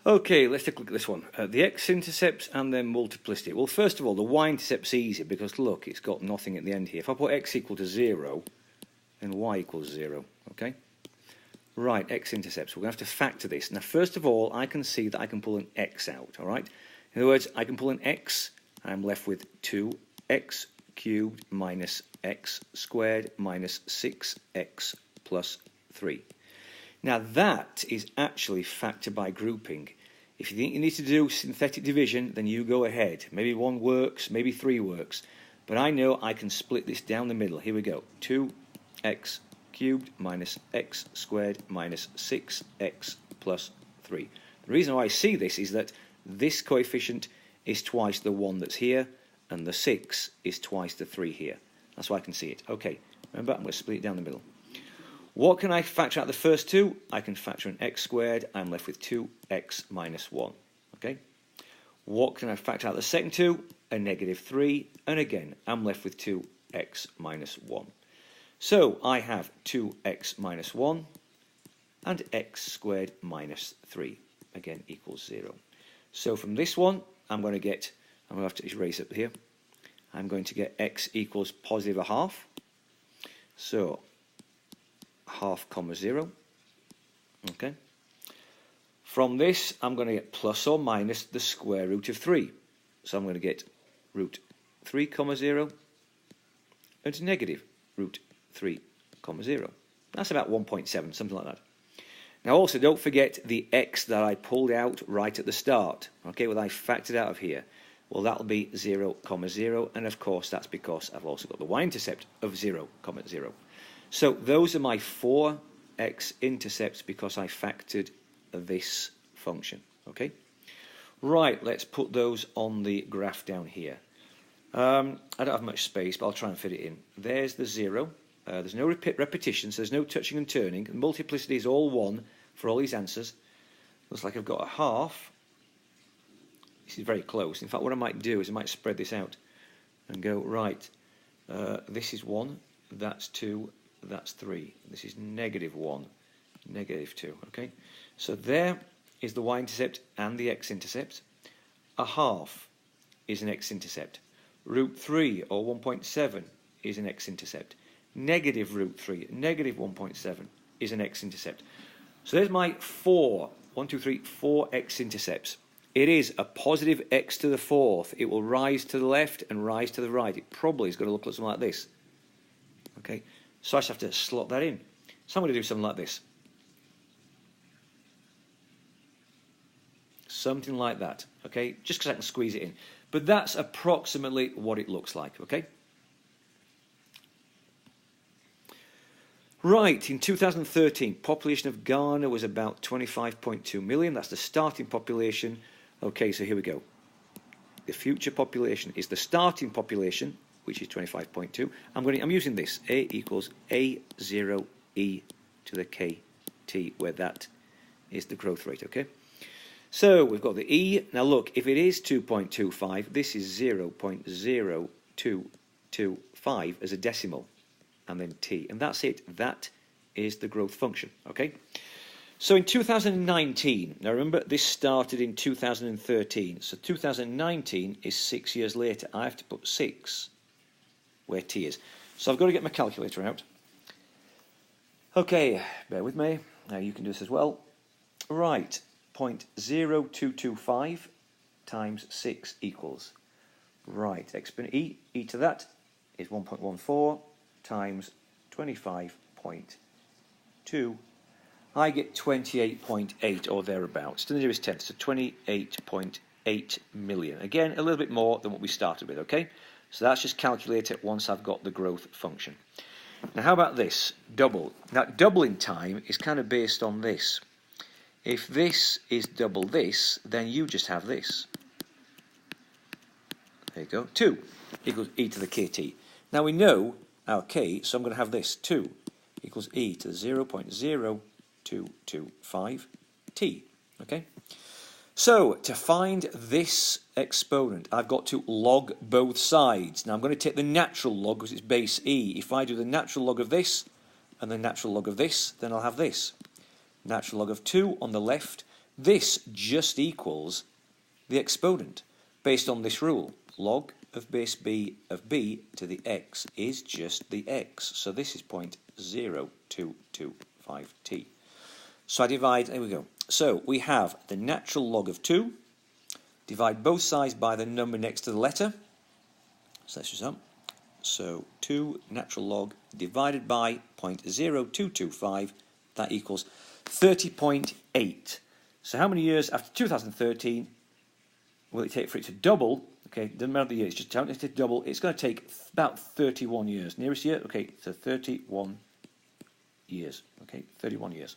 Okay, let's take a look at this one. The x-intercepts and then multiplicity. Well, first of all, the y-intercept's easy because, look, it's got nothing at the end here. If I put x equal to 0, then y equals 0, okay? Right, x-intercepts. We're going to have to factor this. Now, first of all, I can see that I can pull an x out, all right? In other words, I can pull an x, and I'm left with 2x cubed minus x squared minus 6x plus 3. Now that is actually factor by grouping. If you think you need to do synthetic division, then you go ahead. Maybe 1 works, maybe 3 works. But I know I can split this down the middle. Here we go. 2x cubed minus x squared minus 6x plus 3. The reason why I see this is that this coefficient is twice the 1 that's here, and the 6 is twice the 3 here. That's why I can see it. Okay, remember, I'm going to split it down the middle. What can I factor out the first two? I can factor an x squared. I'm left with 2x minus 1. Okay. What can I factor out the second two? A negative 3. And again, I'm left with 2x minus 1. So I have 2x minus 1 and x squared minus 3. Again, equals 0. So from this one, I'm going to have to erase up here. I'm going to get x equals positive a half. So half comma 0. Okay. From this, I'm going to get plus or minus the square root of 3. So I'm going to get root 3 comma 0 and negative root 3 comma 0. That's about 1.7, something like that. Now also don't forget the x that I pulled out right at the start. Okay, well I factored out of here. Well, that'll be 0 comma 0, and of course that's because I've also got the y-intercept of 0 comma 0. So those are my 4 x-intercepts because I factored this function. Okay. Right, let's put those on the graph down here. I don't have much space, but I'll try and fit it in. There's the 0. There's no repetition, so there's no touching and turning. The multiplicity is all 1 for all these answers. Looks like I've got a half. This is very close. In fact, what I might do is I might spread this out and go, right, this is 1, that's 2, that's 3. This is negative 1, negative 2. Okay, so there is the y-intercept and the x-intercept. A half is an x-intercept. Root 3 or 1.7 is an x-intercept. Negative root 3, negative 1.7 is an x-intercept. So there's my 4 x-intercepts. It is a positive x to the 4th. It will rise to the left and rise to the right. It probably is going to look like something like this. Okay, so I just have to slot that in. So I'm going to do something like this. Something like that, okay, just because I can squeeze it in. But that's approximately what it looks like, okay? Right, in 2013, population of Ghana was about 25.2 million. That's the starting population. Okay, so here we go. The future population is the starting population, which is 25.2. I'm using this. A equals A0e to the kt, where that is the growth rate, okay? So we've got the e. Now look, if it is 2.25, this is 0.0225 as a decimal, and then t, and that's it. That is the growth function, okay? So in 2019, now remember this started in 2013, so 2019 is 6 years later. I have to put 6 where t is. So I've got to get my calculator out. Okay, bear with me. Now you can do this as well. Right, 0.0225 times 6 equals. Right, exponent e to that is 1.14 times 25.2. I get 28.8 or thereabouts, to the nearest tenth, so 28.8 million. Again, a little bit more than what we started with, okay? So that's just calculate it once I've got the growth function. Now, how about this? Double. Now, doubling time is kind of based on this. If this is double this, then you just have this. There you go. 2 equals e to the kt. Now, we know our k, so I'm going to have this. 2 equals e to the 0.0225 t. Okay? So, to find this exponent, I've got to log both sides. Now, I'm going to take the natural log because it's base e. If I do the natural log of this and the natural log of this, then I'll have this. Natural log of 2 on the left This just equals the exponent based on this rule. Log of base b of b to the x is just the x. So this is 0.0225t. So I divide, there we go. So we have the natural log of 2, divide both sides by the number next to the letter. So that's just up. So 2 natural log divided by 0.0225, that equals 30.8. So how many years after 2013 will it take for it to double? Okay, doesn't matter the year, it's just how it to double. It's going to take about 31 years. Nearest year, okay, so 31 years. Okay, 31 years.